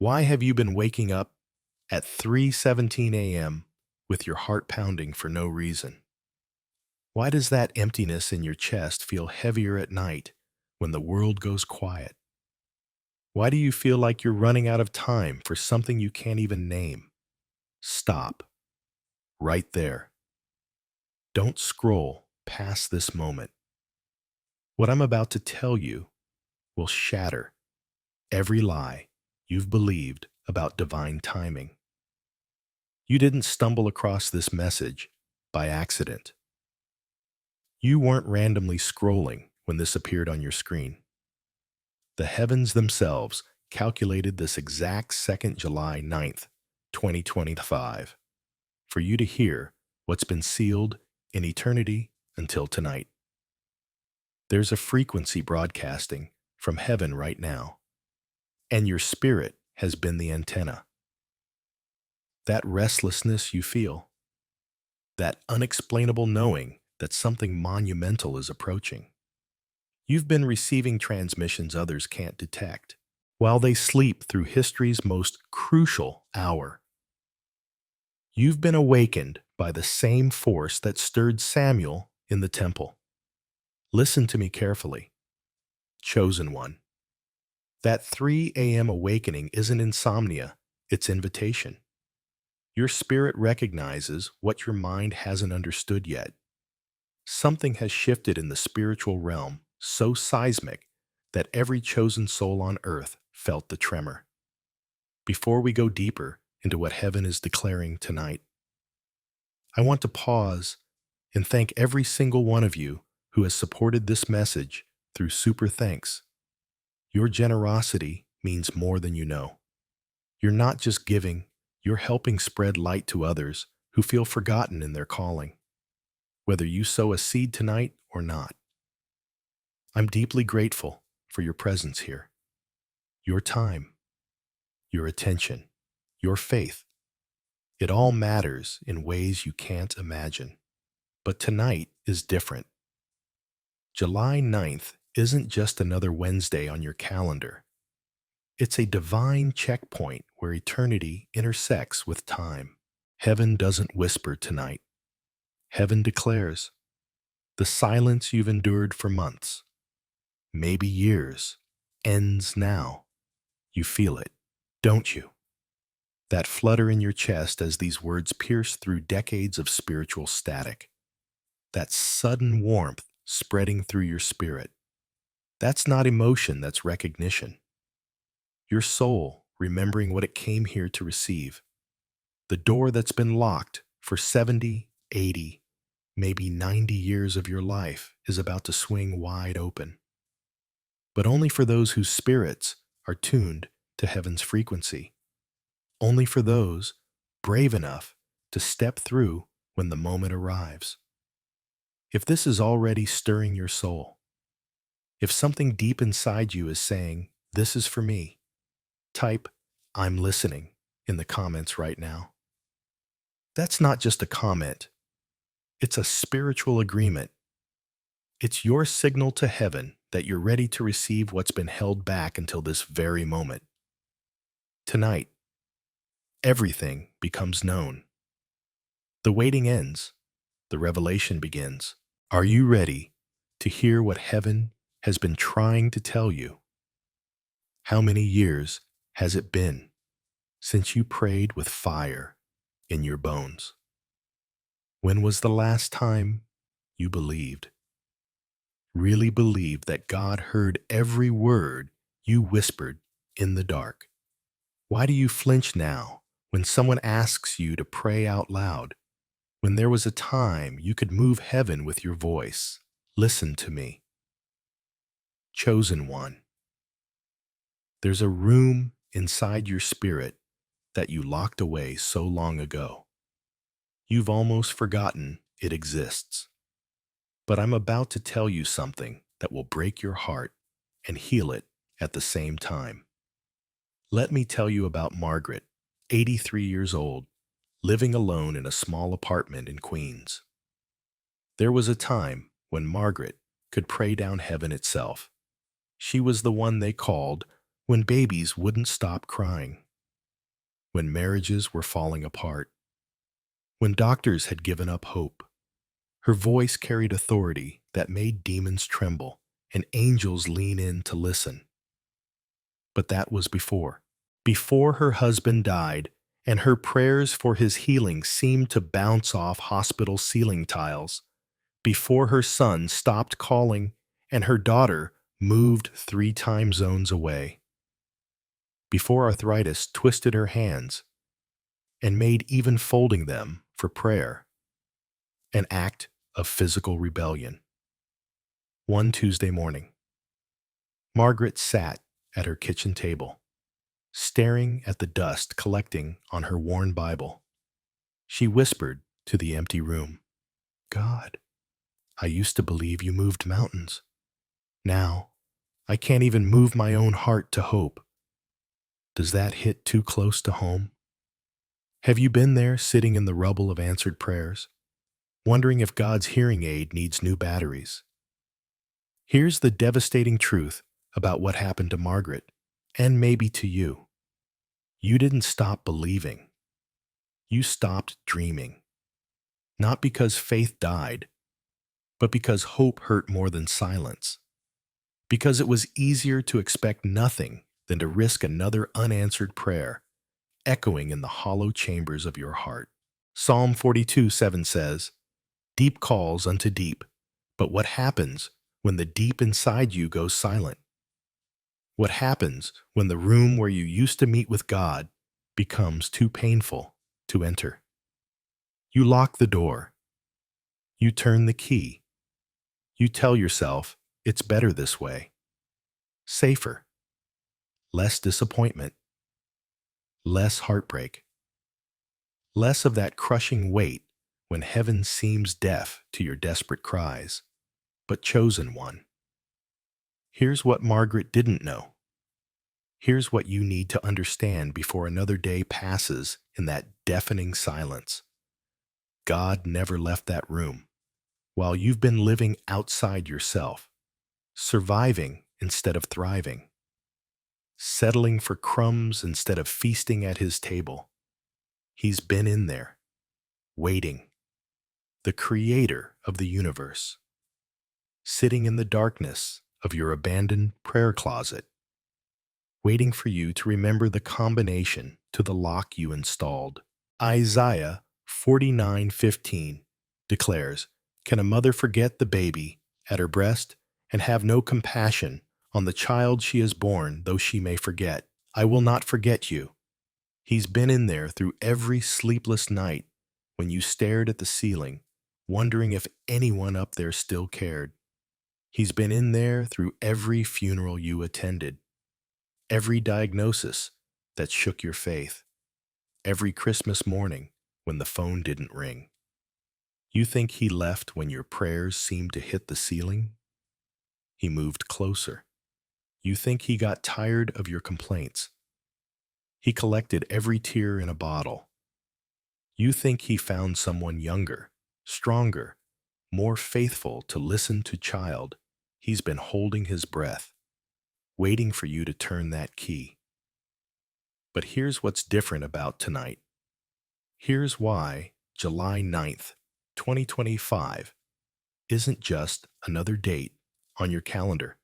Why have you been waking up at 3:17 a.m. with your heart pounding for no reason? Why does that emptiness in your chest feel heavier at night when the world goes quiet? Why do you feel like you're running out of time for something you can't even name? Stop. Right there. Don't scroll past this moment. What I'm about to tell you will shatter every lie you've believed about divine timing. You didn't stumble across this message by accident. You weren't randomly scrolling when this appeared on your screen. The heavens themselves calculated this exact second July 9th, 2025, for you to hear what's been sealed in eternity until tonight. There's a frequency broadcasting from heaven right now, and your spirit has been the antenna. That restlessness you feel, that unexplainable knowing that something monumental is approaching. You've been receiving transmissions others can't detect while they sleep through history's most crucial hour. You've been awakened by the same force that stirred Samuel in the temple. Listen to me carefully, chosen one. That 3 a.m. awakening isn't insomnia, it's invitation. Your spirit recognizes what your mind hasn't understood yet. Something has shifted in the spiritual realm so seismic that every chosen soul on earth felt the tremor. Before we go deeper into what heaven is declaring tonight, I want to pause and thank every single one of you who has supported this message through super thanks. Your generosity means more than you know. You're not just giving, you're helping spread light to others who feel forgotten in their calling, whether you sow a seed tonight or not. I'm deeply grateful for your presence here, your time, your attention, your faith. It all matters in ways you can't imagine. But tonight is different. July 9th isn't just another Wednesday on your calendar. It's a divine checkpoint where eternity intersects with time. Heaven doesn't whisper tonight. Heaven declares, the silence you've endured for months, maybe years, ends now. You feel it, don't you? That flutter in your chest as these words pierce through decades of spiritual static. That sudden warmth spreading through your spirit. That's not emotion, that's recognition. Your soul remembering what it came here to receive. The door that's been locked for 70, 80, maybe 90 years of your life is about to swing wide open. But only for those whose spirits are tuned to heaven's frequency. Only for those brave enough to step through when the moment arrives. If this is already stirring your soul, if something deep inside you is saying, this is for me, type, I'm listening in the comments right now. That's not just a comment. It's a spiritual agreement. It's your signal to heaven that you're ready to receive what's been held back until this very moment. Tonight, everything becomes known. The waiting ends. The revelation begins. Are you ready to hear what heaven has been trying to tell you? How many years has it been since you prayed with fire in your bones? When was the last time you believed? Really believed that God heard every word you whispered in the dark? Why do you flinch now when someone asks you to pray out loud? When there was a time you could move heaven with your voice. Listen to me. Chosen one. There's a room inside your spirit that you locked away so long ago. You've almost forgotten it exists. But I'm about to tell you something that will break your heart and heal it at the same time. Let me tell you about Margaret, 83 years old, living alone in a small apartment in Queens. There was a time when Margaret could pray down heaven itself. She was the one they called when babies wouldn't stop crying. when marriages were falling apart, when doctors had given up hope. Her voice carried authority that made demons tremble and angels lean in to listen. But that was before her husband died, and her prayers for his healing seemed to bounce off hospital ceiling tiles, before her son stopped calling and her daughter moved 3 time zones away, before arthritis twisted her hands and made even folding them for prayer an act of physical rebellion. One Tuesday morning, Margaret sat at her kitchen table, staring at the dust collecting on her worn Bible. She whispered to the empty room, "God, I used to believe you moved mountains. Now, I can't even move my own heart to hope." Does that hit too close to home? Have you been there sitting in the rubble of answered prayers, wondering if God's hearing aid needs new batteries? Here's the devastating truth about what happened to Margaret, and maybe to you. You didn't stop believing. You stopped dreaming. Not because faith died, but because hope hurt more than silence. Because it was easier to expect nothing than to risk another unanswered prayer echoing in the hollow chambers of your heart. Psalm 42:7 says, "Deep calls unto deep, but what happens when the deep inside you goes silent? What happens when the room where you used to meet with God becomes too painful to enter? You lock the door. You turn the key. You tell yourself it's better this way. Safer. Less disappointment. Less heartbreak. Less of that crushing weight when heaven seems deaf to your desperate cries, but chosen one." Here's what Margaret didn't know. Here's what you need to understand before another day passes in that deafening silence. God never left that room. While you've been living outside yourself, surviving instead of thriving, settling for crumbs instead of feasting at his table, he's been in there, waiting, the creator of the universe, sitting in the darkness of your abandoned prayer closet, waiting for you to remember the combination to the lock you installed. Isaiah 49:15 declares, "Can a mother forget the baby at her breast and have no compassion on the child she has borne, though she may forget? I will not forget you." He's been in there through every sleepless night when you stared at the ceiling, wondering if anyone up there still cared. He's been in there through every funeral you attended, every diagnosis that shook your faith, every Christmas morning when the phone didn't ring. You think he left when your prayers seemed to hit the ceiling? He moved closer. You think he got tired of your complaints? He collected every tear in a bottle. You think he found someone younger, stronger, more faithful to listen to child? He's been holding his breath, waiting for you to turn that key. But here's what's different about tonight. Here's why July 9th, 2025 isn't just another date on your calendar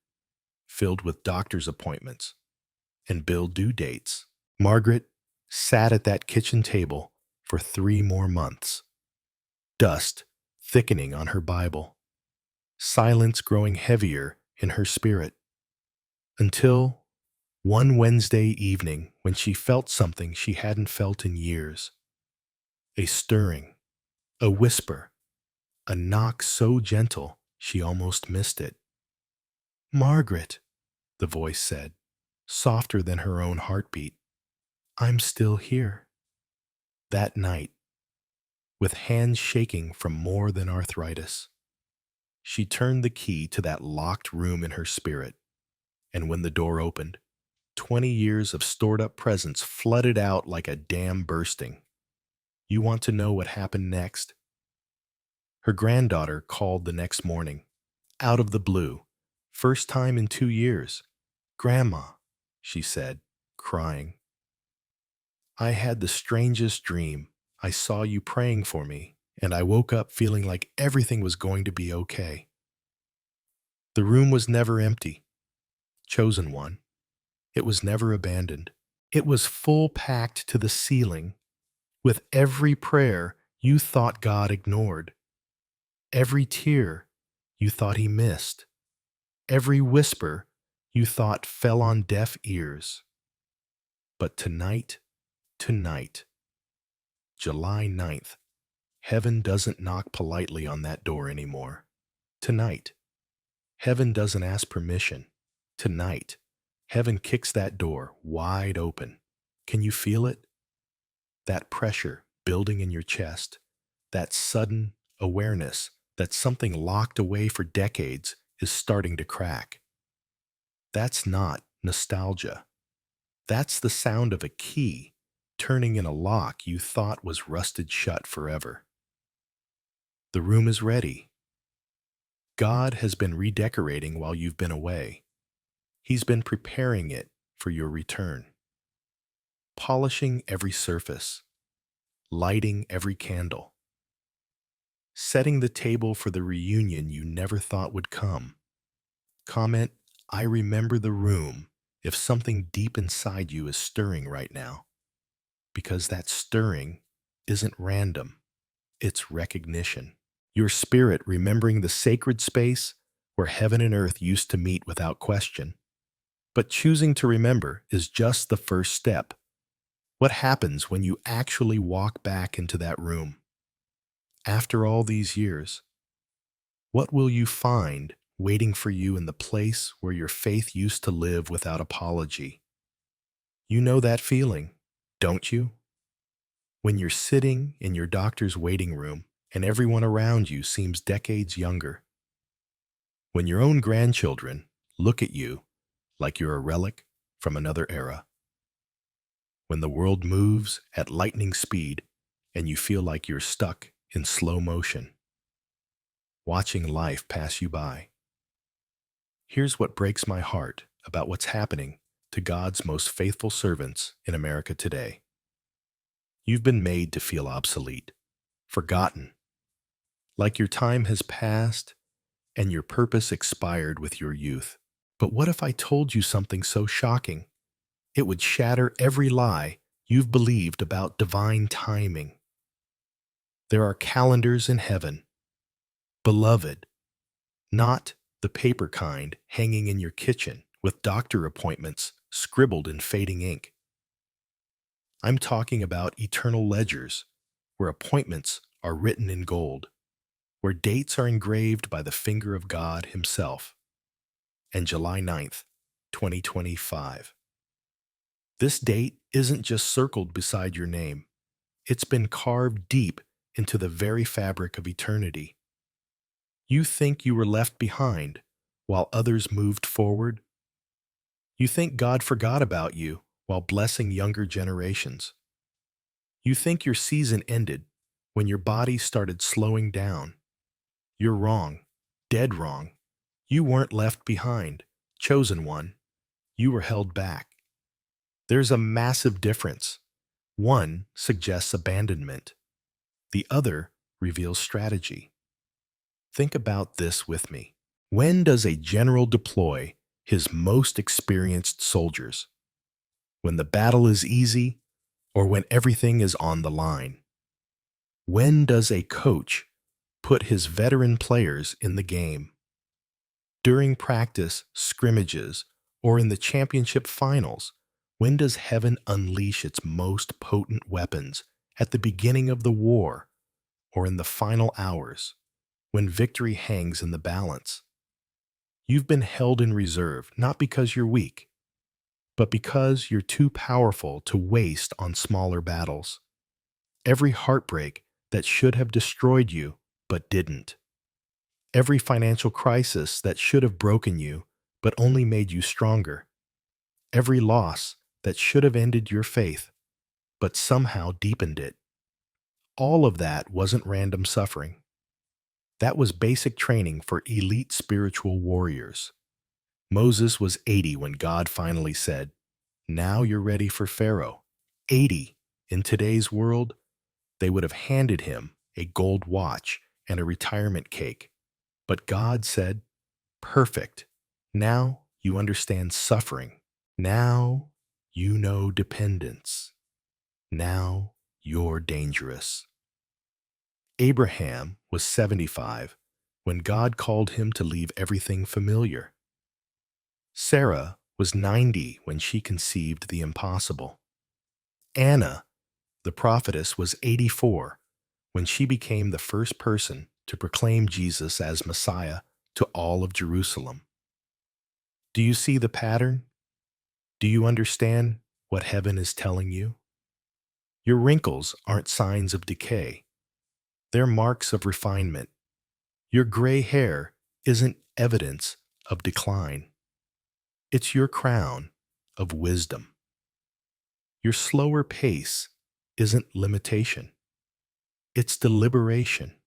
filled with doctor's appointments and bill due dates. Margaret sat at that kitchen table for 3 more months, dust thickening on her Bible, silence growing heavier in her spirit, until one Wednesday evening when she felt something she hadn't felt in years. A stirring, a whisper, a knock so gentle she almost missed it. "Margaret," the voice said, softer than her own heartbeat. "I'm still here." That night, with hands shaking from more than arthritis, she turned the key to that locked room in her spirit, and when the door opened, 20 years of stored up presents flooded out like a dam bursting. You want to know what happened next? Her granddaughter called the next morning, out of the blue, first time in 2 years. "Grandma," she said, crying, I had the strangest dream. I saw you praying for me, and I woke up feeling like everything was going to be okay. The room was never empty, chosen one. It was never abandoned. It was full packed to the ceiling with every prayer you thought God ignored, every tear you thought he missed, every whisper you thought fell on deaf ears. But tonight, July 9th, heaven doesn't knock politely on that door anymore. Tonight, heaven doesn't ask permission. Tonight, heaven kicks that door wide open. Can you feel it? That pressure building in your chest, that sudden awareness that something locked away for decades is starting to crack. That's not nostalgia. That's the sound of a key turning in a lock you thought was rusted shut forever. The room is ready. God has been redecorating while you've been away. He's been preparing it for your return, polishing every surface, lighting every candle, setting the table for the reunion you never thought would come. Comment, I remember the room, if something deep inside you is stirring right now, because that stirring isn't random, it's recognition. Your spirit remembering the sacred space where heaven and earth used to meet without question. But choosing to remember is just the first step. What happens when you actually walk back into that room? After all these years, what will you find waiting for you in the place where your faith used to live without apology? You know that feeling, don't you? When you're sitting in your doctor's waiting room and everyone around you seems decades younger. When your own grandchildren look at you like you're a relic from another era. When the world moves at lightning speed and you feel like you're stuck in slow motion, watching life pass you by. Here's what breaks my heart about what's happening to God's most faithful servants in America today. You've been made to feel obsolete, forgotten, like your time has passed and your purpose expired with your youth. But what if I told you something so shocking? It would shatter every lie you've believed about divine timing. There are calendars in heaven, beloved, not the paper kind hanging in your kitchen with doctor appointments scribbled in fading ink. I'm talking about eternal ledgers where appointments are written in gold, where dates are engraved by the finger of God Himself. And July 9th, 2025. This date isn't just circled beside your name. It's been carved deep into the very fabric of eternity. You think you were left behind while others moved forward? You think God forgot about you while blessing younger generations? You think your season ended when your body started slowing down? You're wrong, dead wrong. You weren't left behind, chosen one. You were held back. There's a massive difference. One suggests abandonment. The other reveals strategy. Think about this with me. When does a general deploy his most experienced soldiers? When the battle is easy or when everything is on the line? When does a coach put his veteran players in the game? During practice, scrimmages, or in the championship finals, when does heaven unleash its most potent weapons? At the beginning of the war or in the final hours, when victory hangs in the balance? You've been held in reserve not because you're weak, but because you're too powerful to waste on smaller battles. Every heartbreak that should have destroyed you but didn't. Every financial crisis that should have broken you but only made you stronger. Every loss that should have ended your faith but somehow deepened it. All of that wasn't random suffering. That was basic training for elite spiritual warriors. Moses was 80 when God finally said, "Now you're ready for Pharaoh." 80. In today's world, they would have handed him a gold watch and a retirement cake. But God said, "Perfect. Now you understand suffering. Now you know dependence. Now you're dangerous." Abraham was 75 when God called him to leave everything familiar. Sarah was 90 when she conceived the impossible. Anna, the prophetess, was 84 when she became the first person to proclaim Jesus as Messiah to all of Jerusalem. Do you see the pattern? Do you understand what heaven is telling you? Your wrinkles aren't signs of decay. They're marks of refinement. Your gray hair isn't evidence of decline. It's your crown of wisdom. Your slower pace isn't limitation. It's deliberation.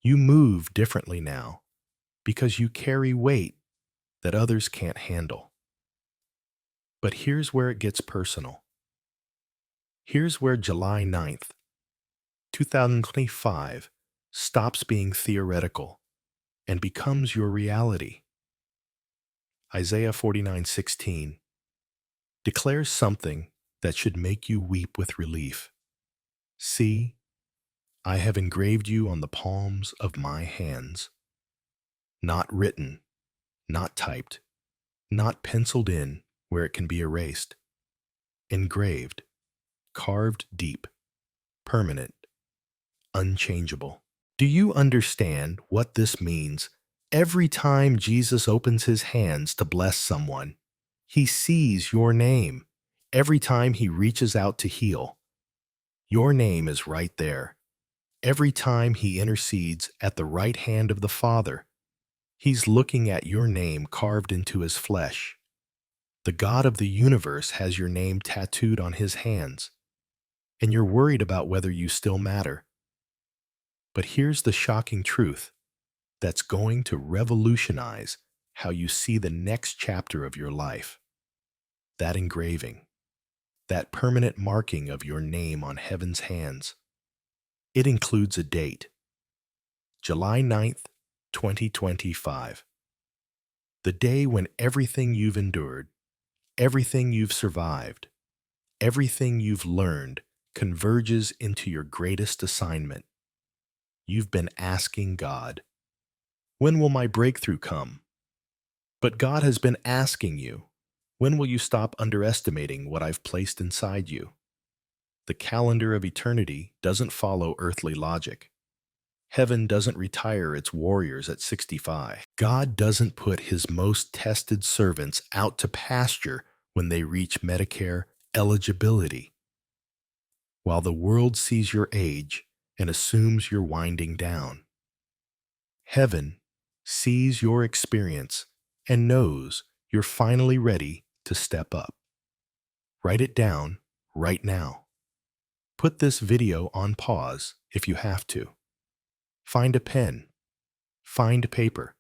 You move differently now because you carry weight that others can't handle. But here's where it gets personal. Here's where July 9th, 2025 stops being theoretical and becomes your reality. Isaiah 49:16 declares something that should make you weep with relief. "See, I have engraved you on the palms of my hands." Not written, not typed, not penciled in where it can be erased. Engraved, carved deep, permanent, unchangeable. Do you understand what this means? Every time Jesus opens his hands to bless someone, he sees your name. Every time he reaches out to heal, your name is right there. Every time he intercedes at the right hand of the Father, he's looking at your name carved into his flesh. The God of the universe has your name tattooed on his hands, and you're worried about whether you still matter. But here's the shocking truth that's going to revolutionize how you see the next chapter of your life. That engraving, that permanent marking of your name on heaven's hands. It includes a date, July 9th, 2025. The day when everything you've endured, everything you've survived, everything you've learned converges into your greatest assignment. You've been asking God, "When will my breakthrough come?" But God has been asking you, "When will you stop underestimating what I've placed inside you?" The calendar of eternity doesn't follow earthly logic. Heaven doesn't retire its warriors at 65. God doesn't put his most tested servants out to pasture when they reach Medicare eligibility. While the world sees your age and assumes you're winding down, heaven sees your experience and knows you're finally ready to step up. Write it down right now. Put this video on pause if you have to. Find a pen, find paper,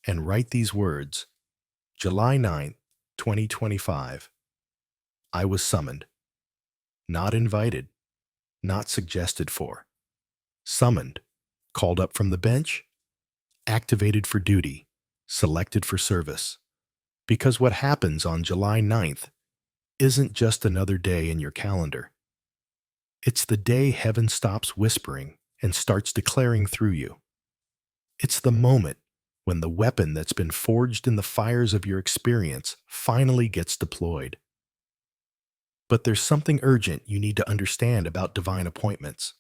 and write these words. July 9th, 2025. I was summoned. Not invited, not suggested for. Summoned, called up from the bench, activated for duty, selected for service. Because what happens on July 9th isn't just another day in your calendar. It's the day heaven stops whispering and starts declaring through you. It's the moment when the weapon that's been forged in the fires of your experience finally gets deployed. But there's something urgent you need to understand about divine appointments.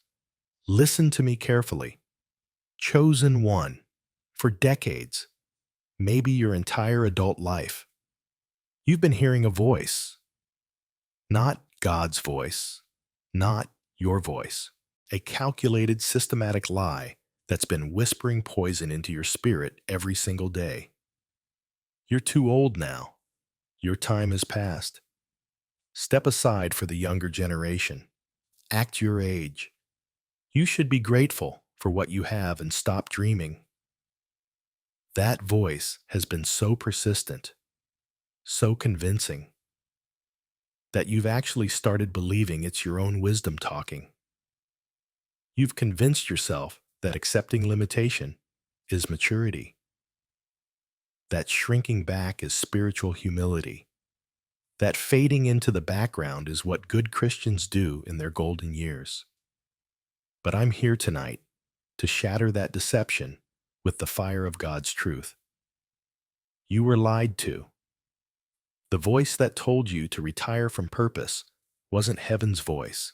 Listen to me carefully. Chosen one, for decades, maybe your entire adult life. You've been hearing a voice, not God's voice, not your voice, a calculated, systematic lie that's been whispering poison into your spirit every single day. You're too old now. Your time has passed. Step aside for the younger generation. Act your age. You should be grateful for what you have and stop dreaming. That voice has been so persistent, so convincing. that you've actually started believing it's your own wisdom talking. You've convinced yourself that accepting limitation is maturity, that shrinking back is spiritual humility, that fading into the background is what good Christians do in their golden years. But I'm here tonight to shatter that deception with the fire of God's truth. You were lied to. The voice that told you to retire from purpose wasn't heaven's voice.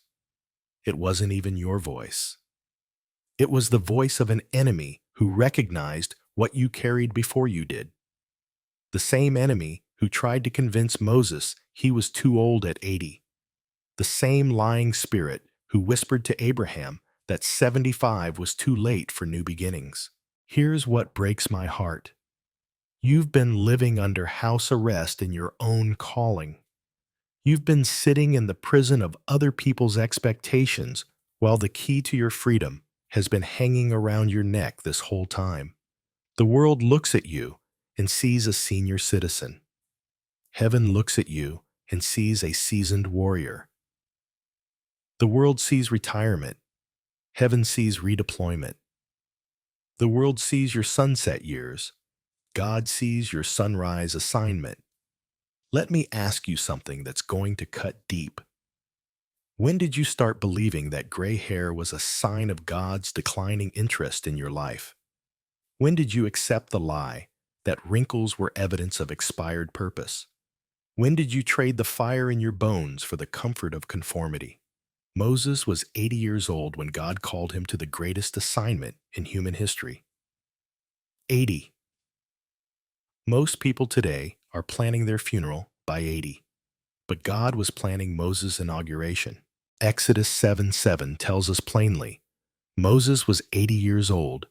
It wasn't even your voice. It was the voice of an enemy who recognized what you carried before you did. The same enemy who tried to convince Moses he was too old at 80. The same lying spirit who whispered to Abraham that 75 was too late for new beginnings. Here's what breaks my heart. You've been living under house arrest in your own calling. You've been sitting in the prison of other people's expectations while the key to your freedom has been hanging around your neck this whole time. The world looks at you and sees a senior citizen. Heaven looks at you and sees a seasoned warrior. The world sees retirement. Heaven sees redeployment. The world sees your sunset years. God sees your sunrise assignment. Let me ask you something that's going to cut deep. When did you start believing that gray hair was a sign of God's declining interest in your life? When did you accept the lie that wrinkles were evidence of expired purpose? When did you trade the fire in your bones for the comfort of conformity? Moses was 80 years old when God called him to the greatest assignment in human history. 80. Most people today are planning their funeral by 80, but God was planning Moses' inauguration. Exodus 7:7 tells us plainly, Moses was 80 years old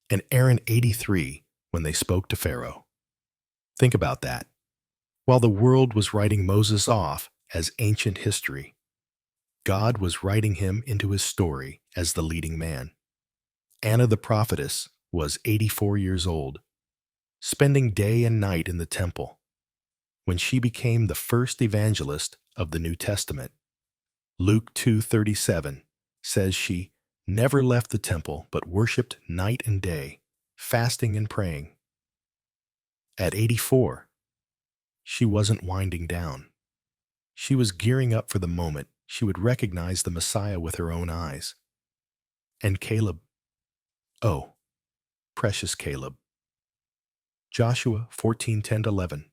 and Aaron 83 when they spoke to Pharaoh. Think about that. While the world was writing Moses off as ancient history, God was writing him into his story as the leading man. Anna the prophetess was 84 years old, spending day and night in the temple, when she became the first evangelist of the New Testament. Luke 2:37 says she never left the temple but worshiped night and day, fasting and praying. At 84, she wasn't winding down. She was gearing up for the moment she would recognize the Messiah with her own eyes. And Caleb, oh, precious Caleb. Joshua 14:10-11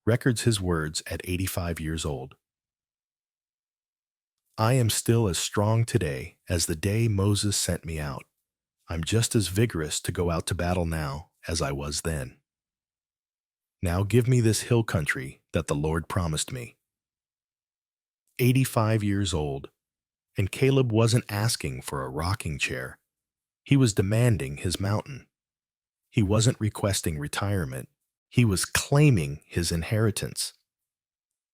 records his words at 85 years old. I am still as strong today as the day Moses sent me out. I'm just as vigorous to go out to battle now as I was then. Now give me this hill country that the Lord promised me. 85 years old, and Caleb wasn't asking for a rocking chair. He was demanding his mountain. He wasn't requesting retirement. He was claiming his inheritance.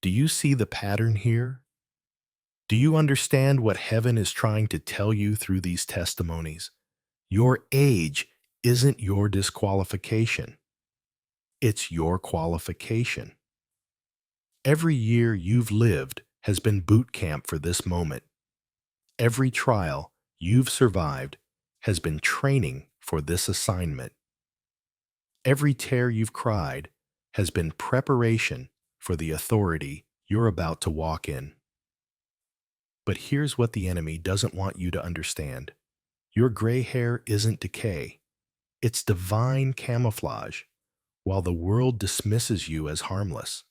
Do you see the pattern here? Do you understand what heaven is trying to tell you through these testimonies? Your age isn't your disqualification. It's your qualification. Every year you've lived has been boot camp for this moment. Every trial you've survived has been training for this assignment. Every tear you've cried has been preparation for the authority you're about to walk in. But here's what the enemy doesn't want you to understand. Your gray hair isn't decay. It's divine camouflage, while the world dismisses you as harmless.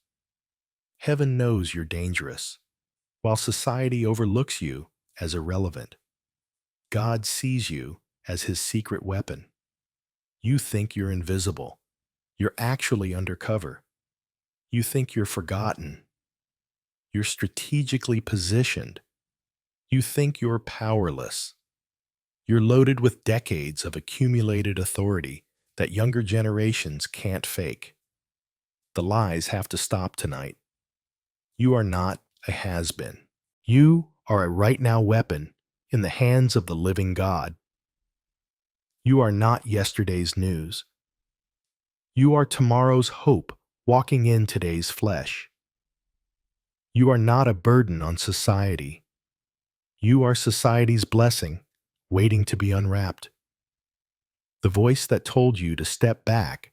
Heaven knows you're dangerous, while society overlooks you as irrelevant. God sees you as his secret weapon. You think you're invisible. You're actually undercover. You think you're forgotten. You're strategically positioned. You think you're powerless. You're loaded with decades of accumulated authority that younger generations can't fake. The lies have to stop tonight. You are not a has-been. You are a right-now weapon in the hands of the living God. You are not yesterday's news. You are tomorrow's hope walking in today's flesh. You are not a burden on society. You are society's blessing, waiting to be unwrapped. The voice that told you to step back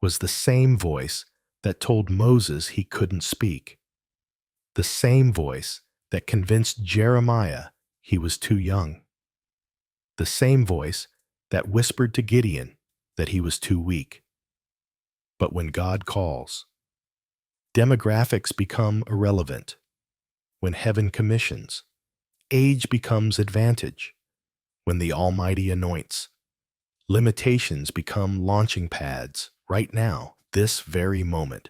was the same voice that told Moses he couldn't speak. The same voice that convinced Jeremiah he was too young. The same voice that whispered to Gideon that he was too weak. But when God calls, demographics become irrelevant. When heaven commissions, age becomes advantage. When the Almighty anoints, limitations become launching pads. Right now, this very moment,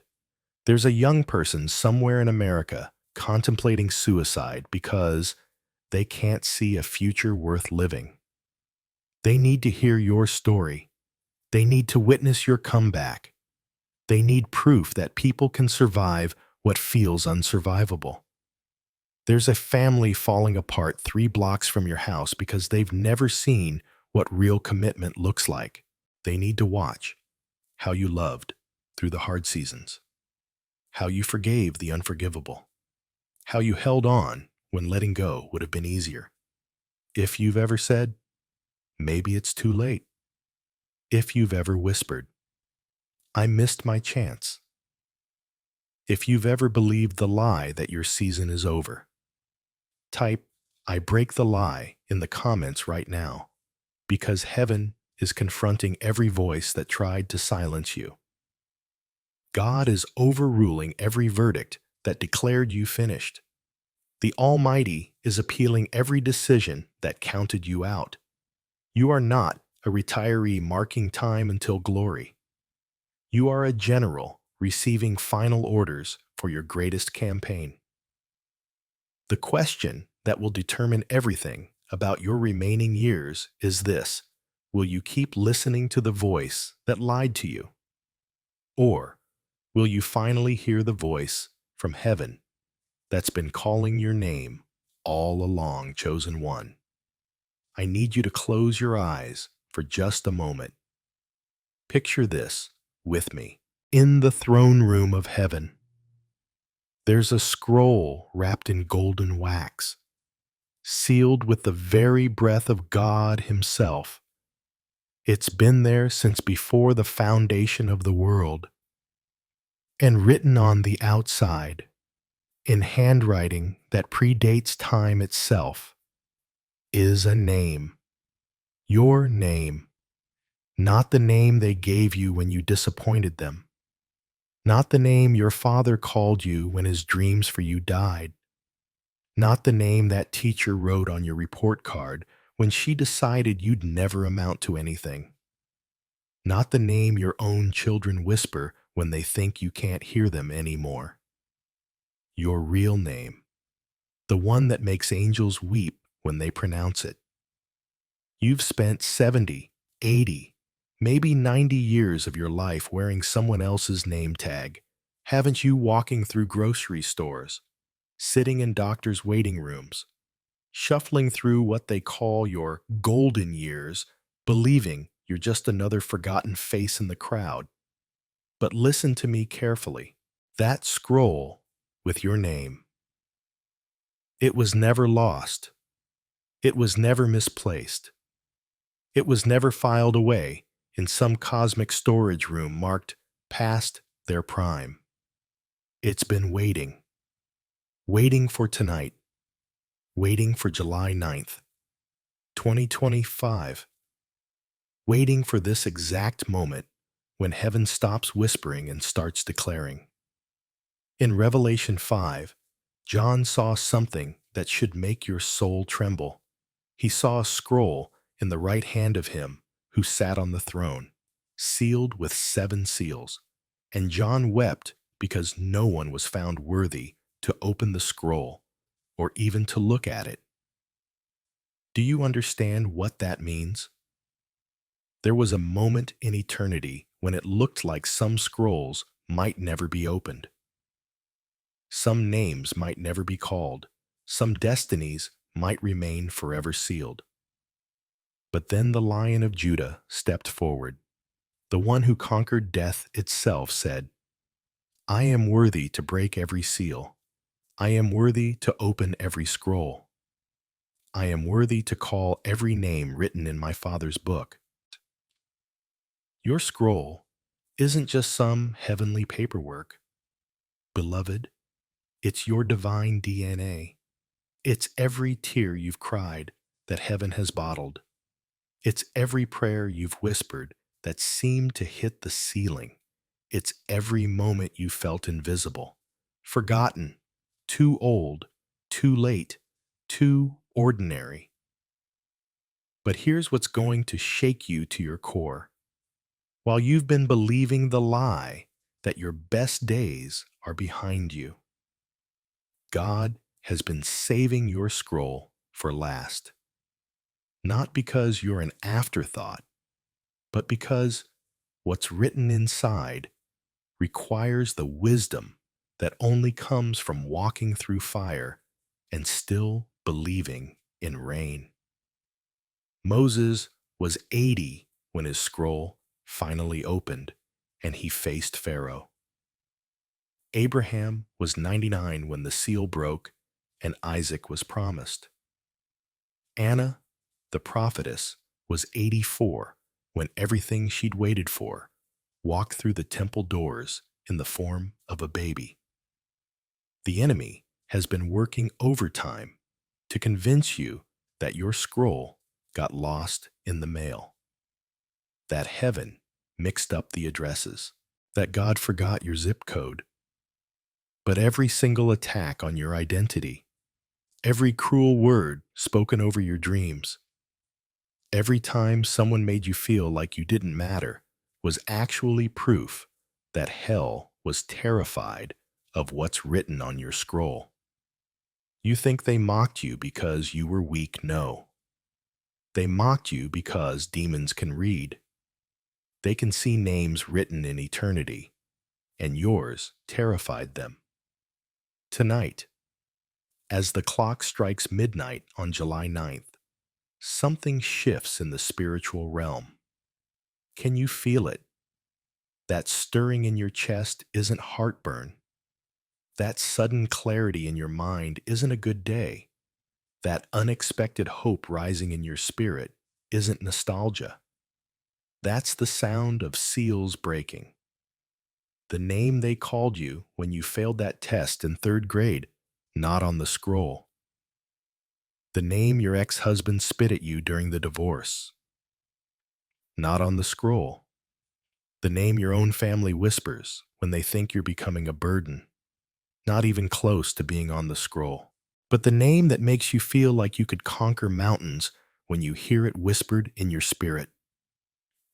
there's a young person somewhere in America contemplating suicide because they can't see a future worth living. They need to hear your story. They need to witness your comeback. They need proof that people can survive what feels unsurvivable. There's a family falling apart 3 blocks from your house because they've never seen what real commitment looks like. They need to watch how you loved through the hard seasons, how you forgave the unforgivable, how you held on when letting go would have been easier. If you've ever said, maybe it's too late. If you've ever whispered, I missed my chance. If you've ever believed the lie that your season is over, type, I break the lie in the comments right now, because heaven is confronting every voice that tried to silence you. God is overruling every verdict that declared you finished. The Almighty is appealing every decision that counted you out. You are not a retiree marking time until glory. You are a general receiving final orders for your greatest campaign. The question that will determine everything about your remaining years is this: will you keep listening to the voice that lied to you? Or will you finally hear the voice from heaven that's been calling your name all along, chosen one? I need you to close your eyes for just a moment. Picture this with me. In the throne room of heaven, there's a scroll wrapped in golden wax, sealed with the very breath of God Himself. It's been there since before the foundation of the world. And written on the outside, in handwriting that predates time itself, is a name. Your name. Not the name they gave you when you disappointed them. Not the name your father called you when his dreams for you died. Not the name that teacher wrote on your report card when she decided you'd never amount to anything. Not the name your own children whisper when they think you can't hear them anymore. Your real name. The one that makes angels weep when they pronounce it. You've spent 70, 80, maybe 90 years of your life wearing someone else's name tag. Haven't you, walking through grocery stores, sitting in doctors' waiting rooms, shuffling through what they call your golden years, believing you're just another forgotten face in the crowd? But listen to me carefully. That scroll with your name, it was never lost. It was never misplaced. It was never filed away in some cosmic storage room marked past their prime. It's been waiting. Waiting for tonight. Waiting for July 9th, 2025. Waiting for this exact moment when heaven stops whispering and starts declaring. In Revelation 5, John saw something that should make your soul tremble. He saw a scroll in the right hand of him who sat on the throne, sealed with 7 seals. And John wept because no one was found worthy to open the scroll or even to look at it. Do you understand what that means? There was a moment in eternity when it looked like some scrolls might never be opened. Some names might never be called. Some destinies might remain forever sealed. But then the Lion of Judah stepped forward. The one who conquered death itself said, I am worthy to break every seal. I am worthy to open every scroll. I am worthy to call every name written in my Father's book. Your scroll isn't just some heavenly paperwork. Beloved, it's your divine DNA. It's every tear you've cried that heaven has bottled. It's every prayer you've whispered that seemed to hit the ceiling. It's every moment you felt invisible, forgotten, too old, too late, too ordinary. But here's what's going to shake you to your core. While you've been believing the lie that your best days are behind you, God has been saving your scroll for last. Not because you're an afterthought, but because what's written inside requires the wisdom that only comes from walking through fire and still believing in rain. Moses was 80 when his scroll finally opened and he faced Pharaoh. Abraham was 99 when the seal broke and Isaac was promised. Anna, the prophetess, was 84 when everything she'd waited for walked through the temple doors in the form of a baby. The enemy has been working overtime to convince you that your scroll got lost in the mail, that heaven mixed up the addresses, that God forgot your zip code. But every single attack on your identity, every cruel word spoken over your dreams, every time someone made you feel like you didn't matter, was actually proof that hell was terrified of what's written on your scroll. You think they mocked you because you were weak? No. They mocked you because demons can read. They can see names written in eternity, and yours terrified them. Tonight, as the clock strikes midnight on July 9th, something shifts in the spiritual realm. Can you feel it? That stirring in your chest isn't heartburn. That sudden clarity in your mind isn't a good day. That unexpected hope rising in your spirit isn't nostalgia. That's the sound of seals breaking. The name they called you when you failed that test in third grade, not on the scroll. The name your ex-husband spit at you during the divorce, not on the scroll. The name your own family whispers when they think you're becoming a burden, not even close to being on the scroll. But the name that makes you feel like you could conquer mountains when you hear it whispered in your spirit.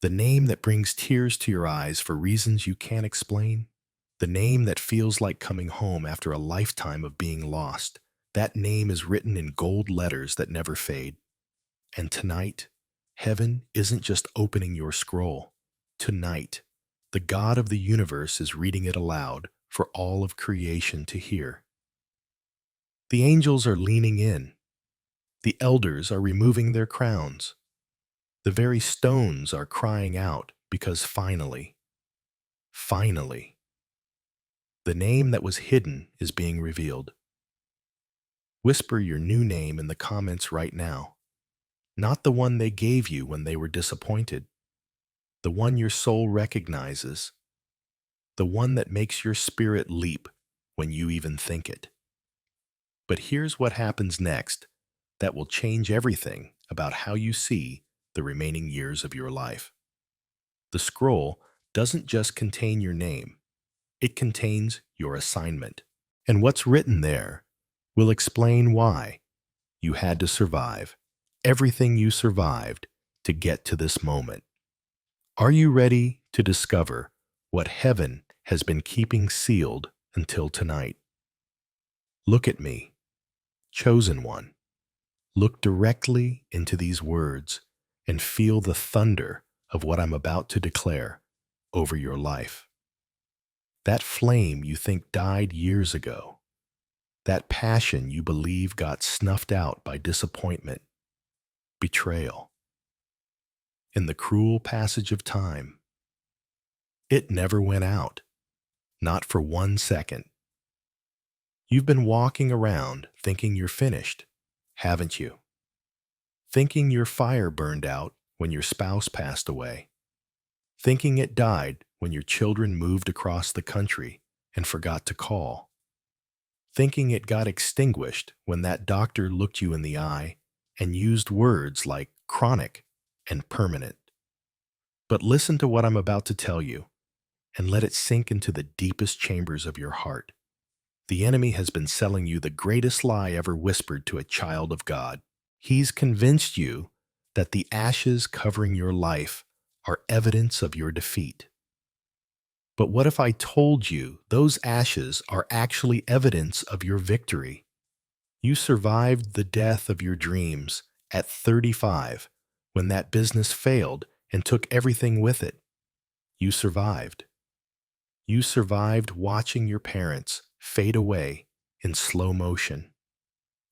The name that brings tears to your eyes for reasons you can't explain. The name that feels like coming home after a lifetime of being lost. That name is written in gold letters that never fade. And tonight, heaven isn't just opening your scroll. Tonight, the God of the universe is reading it aloud for all of creation to hear. The angels are leaning in. The elders are removing their crowns. The very stones are crying out because finally, the name that was hidden is being revealed. Whisper your new name in the comments right now. Not the one they gave you when they were disappointed. The one your soul recognizes. The one that makes your spirit leap when you even think it. But here's what happens next that will change everything about how you see the remaining years of your life. The scroll doesn't just contain your name, it contains your assignment. And what's written there will explain why you had to survive everything you survived to get to this moment. Are you ready to discover what heaven has been keeping sealed until tonight? Look at me, chosen one. Look directly into these words and feel the thunder of what I'm about to declare over your life. That flame you think died years ago, that passion you believe got snuffed out by disappointment, betrayal, in the cruel passage of time, it never went out, not for 1 second. You've been walking around thinking you're finished, haven't you? Thinking your fire burned out when your spouse passed away. Thinking it died when your children moved across the country and forgot to call. Thinking it got extinguished when that doctor looked you in the eye and used words like chronic and permanent. But listen to what I'm about to tell you and let it sink into the deepest chambers of your heart. The enemy has been selling you the greatest lie ever whispered to a child of God. He's convinced you that the ashes covering your life are evidence of your defeat. But what if I told you those ashes are actually evidence of your victory? You survived the death of your dreams at 35 when that business failed and took everything with it. You survived. You survived watching your parents fade away in slow motion,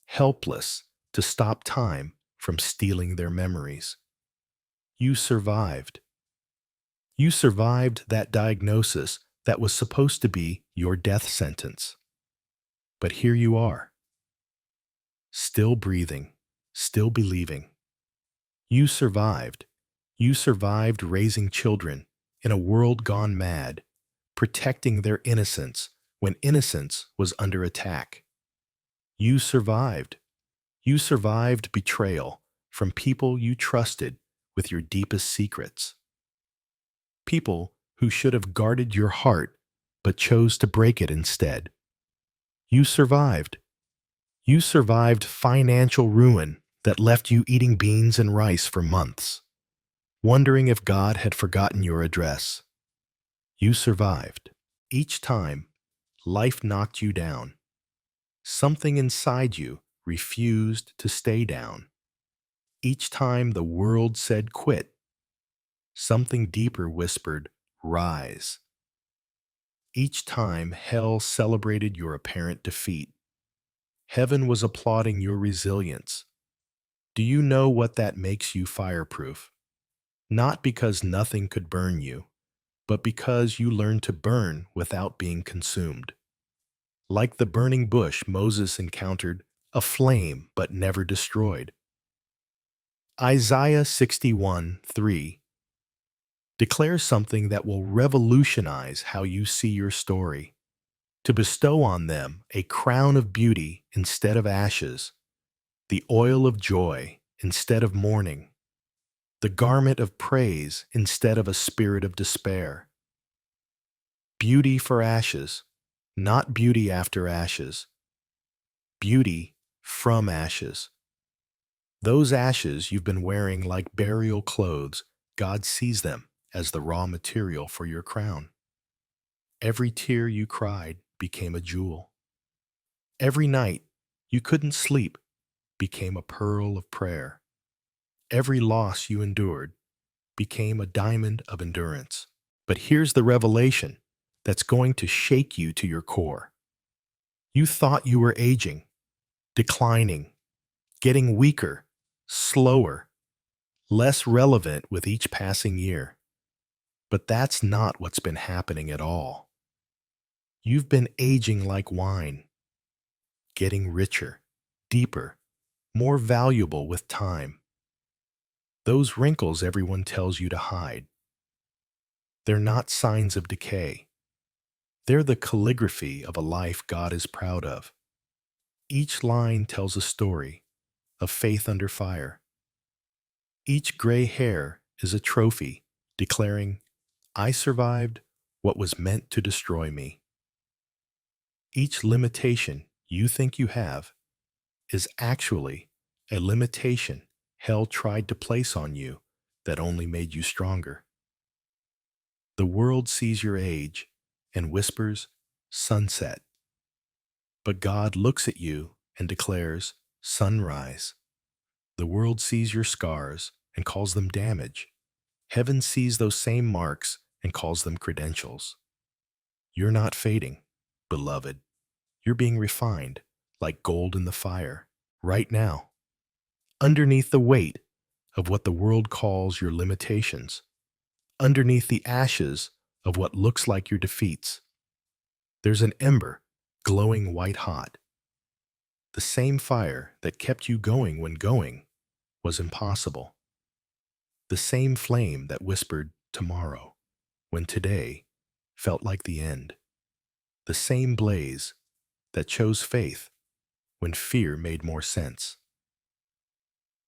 helpless to stop time from stealing their memories. You survived. You survived that diagnosis that was supposed to be your death sentence. But here you are, still breathing, still believing. You survived. You survived raising children in a world gone mad, protecting their innocence when innocence was under attack. You survived. You survived betrayal from people you trusted with your deepest secrets. People who should have guarded your heart but chose to break it instead. You survived. You survived financial ruin that left you eating beans and rice for months, wondering if God had forgotten your address. You survived. Each time life knocked you down, something inside you refused to stay down. Each time the world said quit, something deeper whispered rise. Each time hell celebrated your apparent defeat, heaven was applauding your resilience. Do you know what that makes you fireproof? Not because nothing could burn you, but because you learned to burn without being consumed. Like the burning bush Moses encountered, a flame but never destroyed. Isaiah 61:3 declares something that will revolutionize how you see your story. To bestow on them a crown of beauty instead of ashes, the oil of joy instead of mourning, the garment of praise instead of a spirit of despair. Beauty for ashes, not beauty after ashes. Beauty from ashes. Those ashes you've been wearing like burial clothes, God sees them as the raw material for your crown. Every tear you cried became a jewel. Every night you couldn't sleep became a pearl of prayer. Every loss you endured became a diamond of endurance. But here's the revelation that's going to shake you to your core. You thought you were aging, declining, getting weaker, slower, less relevant with each passing year. But that's not what's been happening at all. You've been aging like wine, getting richer, deeper, more valuable with time. Those wrinkles everyone tells you to hide, they're not signs of decay. They're the calligraphy of a life God is proud of. Each line tells a story of faith under fire. Each gray hair is a trophy declaring, I survived what was meant to destroy me. Each limitation you think you have is actually a limitation hell tried to place on you that only made you stronger. The world sees your age and whispers, sunset. But God looks at you and declares, sunrise. The world sees your scars and calls them damage. Heaven sees those same marks and calls them credentials. You're not fading, beloved. You're being refined like gold in the fire right now, underneath the weight of what the world calls your limitations, underneath the ashes of what looks like your defeats. There's an ember glowing white hot. The same fire that kept you going when going was impossible. The same flame that whispered tomorrow when today felt like the end. The same blaze that chose faith when fear made more sense.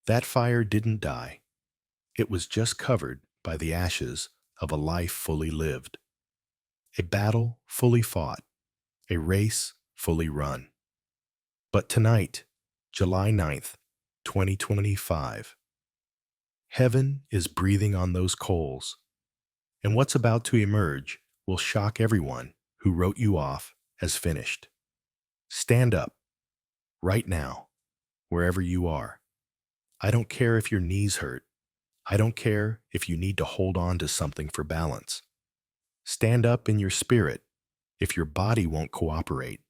That fire didn't die. It was just covered by the ashes of a life fully lived, a battle fully fought, a race fully run. But tonight, July 9th, 2025, heaven is breathing on those coals, and what's about to emerge will shock everyone who wrote you off as finished. Stand up, right now, wherever you are. I don't care if your knees hurt. I don't care if you need to hold on to something for balance. Stand up in your spirit if your body won't cooperate,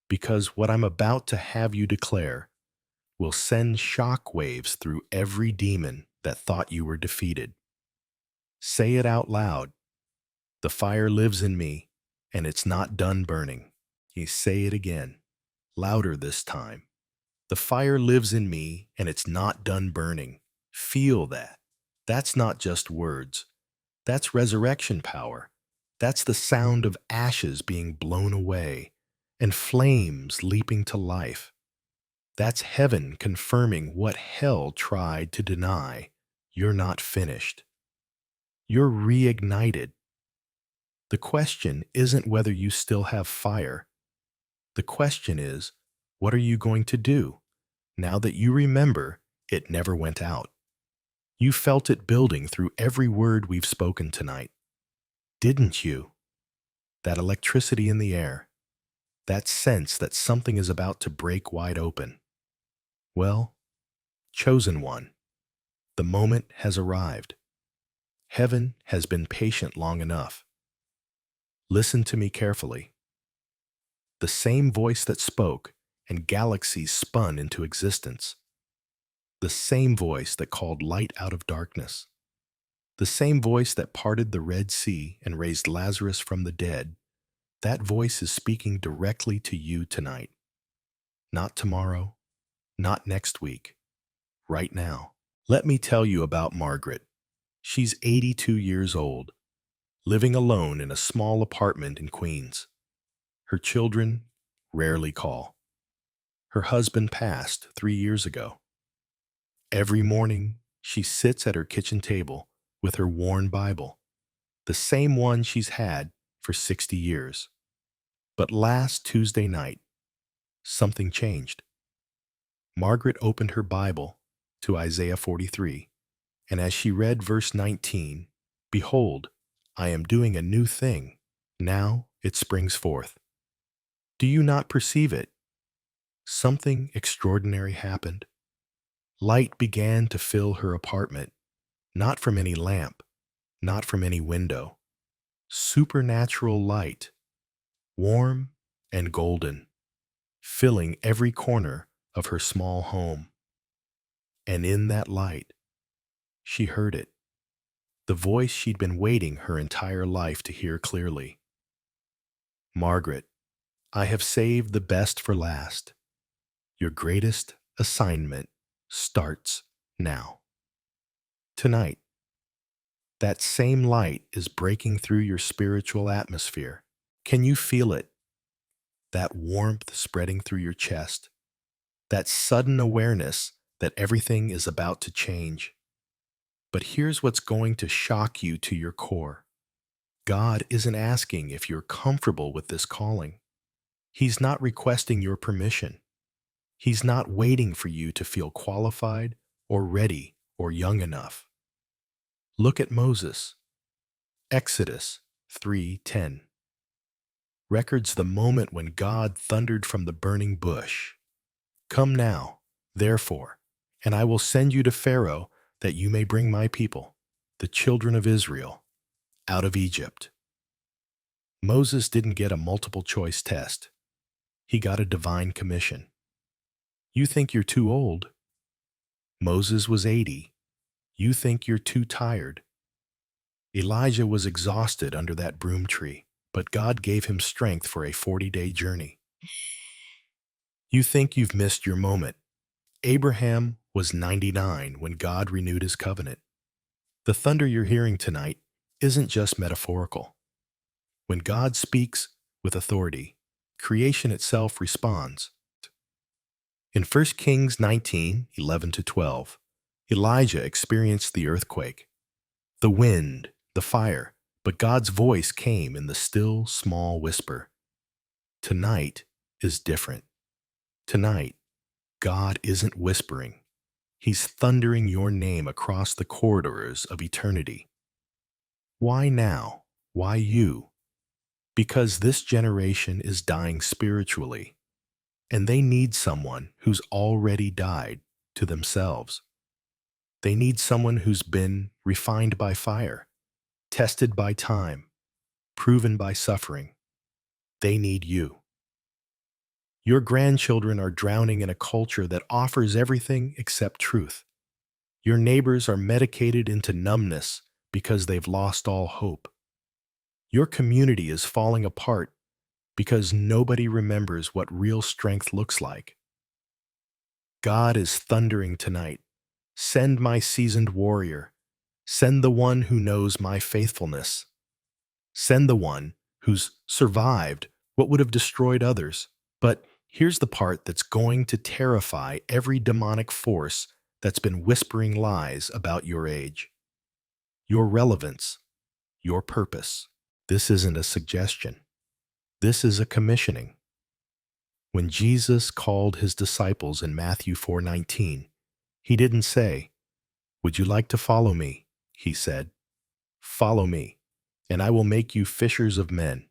because what I'm about to have you declare will send shock waves through every demon that thought you were defeated. Say it out loud. The fire lives in me, and it's not done burning. You say it again, louder this time. The fire lives in me, and it's not done burning. Feel that. That's not just words. That's resurrection power. That's the sound of ashes being blown away and flames leaping to life. That's heaven confirming what hell tried to deny. You're not finished. You're reignited. The question isn't whether you still have fire. The question is, what are you going to do now that you remember it never went out? You felt it building through every word we've spoken tonight, didn't you? That electricity in the air, that sense that something is about to break wide open. Well, chosen one, the moment has arrived. Heaven has been patient long enough. Listen to me carefully. The same voice that spoke and galaxies spun into existence. The same voice that called light out of darkness. The same voice that parted the Red Sea and raised Lazarus from the dead. That voice is speaking directly to you tonight. Not tomorrow, not next week, right now. Let me tell you about Margaret. She's 82 years old, living alone in a small apartment in Queens. Her children rarely call. Her husband passed 3 years ago. Every morning, she sits at her kitchen table with her worn Bible, the same one she's had for 60 years. But last Tuesday night, something changed. Margaret opened her Bible to Isaiah 43, and as she read verse 19, "Behold, I am doing a new thing. Now it springs forth." Do you not perceive it? Something extraordinary happened. Light began to fill her apartment, not from any lamp, not from any window. Supernatural light, warm and golden, filling every corner of her small home. And in that light, she heard it, the voice she'd been waiting her entire life to hear clearly. "Margaret, I have saved the best for last. Your greatest assignment starts now." Tonight, that same light is breaking through your spiritual atmosphere. Can you feel it? That warmth spreading through your chest, that sudden awareness that everything is about to change. But here's what's going to shock you to your core. God isn't asking if you're comfortable with this calling. He's not requesting your permission. He's not waiting for you to feel qualified or ready or young enough. Look at Moses. Exodus 3:10 records the moment when God thundered from the burning bush. "Come now, therefore, and I will send you to Pharaoh that you may bring my people, the children of Israel, out of Egypt." Moses didn't get a multiple choice test. He got a divine commission. You think you're too old? Moses was 80. You think you're too tired? Elijah was exhausted under that broom tree. but God gave him strength for a 40-day journey. You think you've missed your moment. Abraham was 99 when God renewed his covenant. The thunder you're hearing tonight isn't just metaphorical. When God speaks with authority, creation itself responds. In 1 Kings 19:11-12, Elijah experienced the earthquake, the wind, the fire, but God's voice came in the still, small whisper. Tonight is different. Tonight, God isn't whispering. He's thundering your name across the corridors of eternity. Why now? Why you? Because this generation is dying spiritually, and they need someone who's already died to themselves. They need someone who's been refined by fire, tested by time, proven by suffering. They need you. Your grandchildren are drowning in a culture that offers everything except truth. Your neighbors are medicated into numbness because they've lost all hope. Your community is falling apart because nobody remembers what real strength looks like. God is thundering tonight. Send my seasoned warrior. Send the one who knows my faithfulness. Send the one who's survived what would have destroyed others. But here's the part that's going to terrify every demonic force that's been whispering lies about your age. Your relevance, your purpose. This isn't a suggestion. This is a commissioning. When Jesus called his disciples in Matthew 4:19, he didn't say, "Would you like to follow me?" He said, "Follow me, and I will make you fishers of men."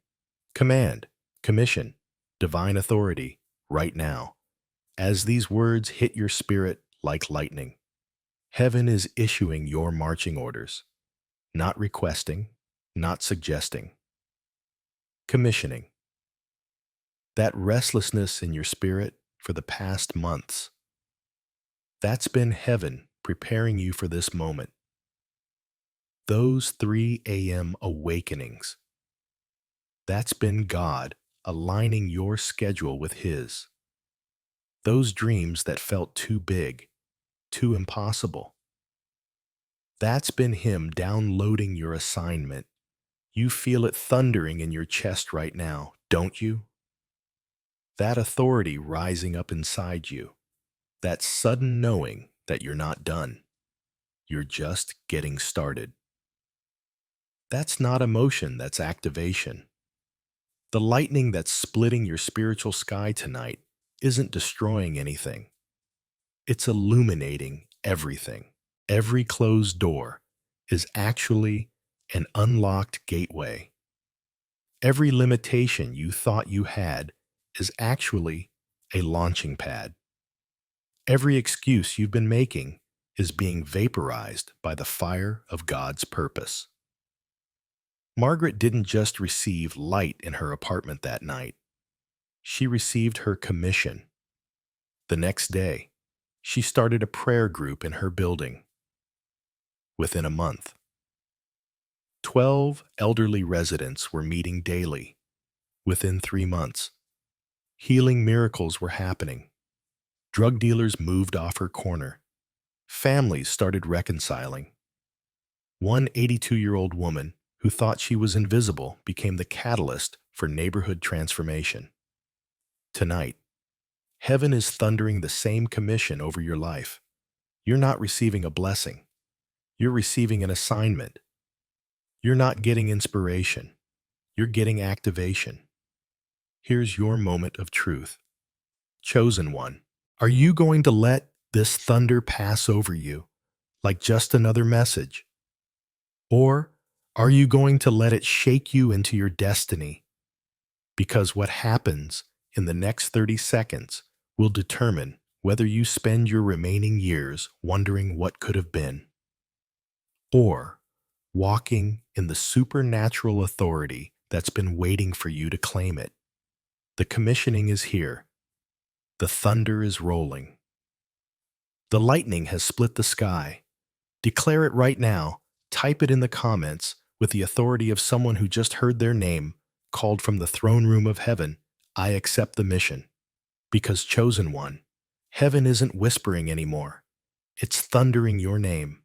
Command, commission, divine authority, right now. As these words hit your spirit like lightning, heaven is issuing your marching orders, not requesting, not suggesting. Commissioning. That restlessness in your spirit for the past months, that's been heaven preparing you for this moment. Those 3 a.m. awakenings, that's been God aligning your schedule with His. Those dreams that felt too big, too impossible, that's been Him downloading your assignment. You feel it thundering in your chest right now, don't you? That authority rising up inside you, that sudden knowing that you're not done. You're just getting started. That's not emotion, that's activation. The lightning that's splitting your spiritual sky tonight isn't destroying anything. It's illuminating everything. Every closed door is actually an unlocked gateway. Every limitation you thought you had is actually a launching pad. Every excuse you've been making is being vaporized by the fire of God's purpose. Margaret didn't just receive light in her apartment that night. She received her commission. The next day, she started a prayer group in her building. Within a month, 12 elderly residents were meeting daily. Within 3 months, healing miracles were happening. Drug dealers moved off her corner. Families started reconciling. One 82-year-old woman who thought she was invisible became the catalyst for neighborhood transformation. Tonight, heaven is thundering the same commission over your life. You're not receiving a blessing. You're receiving an assignment. You're not getting inspiration. You're getting activation. Here's your moment of truth. Chosen one, are you going to let this thunder pass over you like just another message? Or are you going to let it shake you into your destiny? Because what happens in the next 30 seconds will determine whether you spend your remaining years wondering what could have been, or walking in the supernatural authority that's been waiting for you to claim it. The commissioning is here. The thunder is rolling. The lightning has split the sky. Declare it right now. Type it in the comments with the authority of someone who just heard their name called from the throne room of heaven, I accept the mission. Because, chosen one, heaven isn't whispering anymore. It's thundering your name.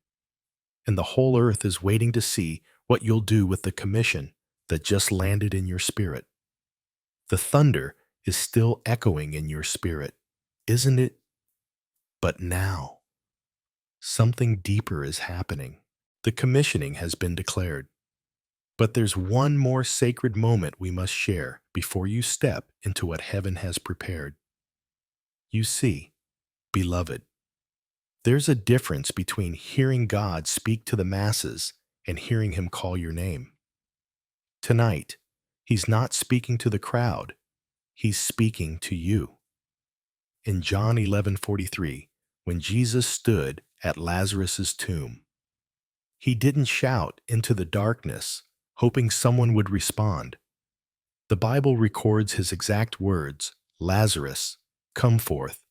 And the whole earth is waiting to see what you'll do with the commission that just landed in your spirit. The thunder is still echoing in your spirit, isn't it? But now, something deeper is happening. The commissioning has been declared. But there's one more sacred moment we must share before you step into what heaven has prepared. You see, beloved, there's a difference between hearing God speak to the masses and hearing him call your name. Tonight, he's not speaking to the crowd, he's speaking to you. In John 11:43, when Jesus stood at Lazarus' tomb, he didn't shout into the darkness, hoping someone would respond. The Bible records his exact words, Lazarus, come forth.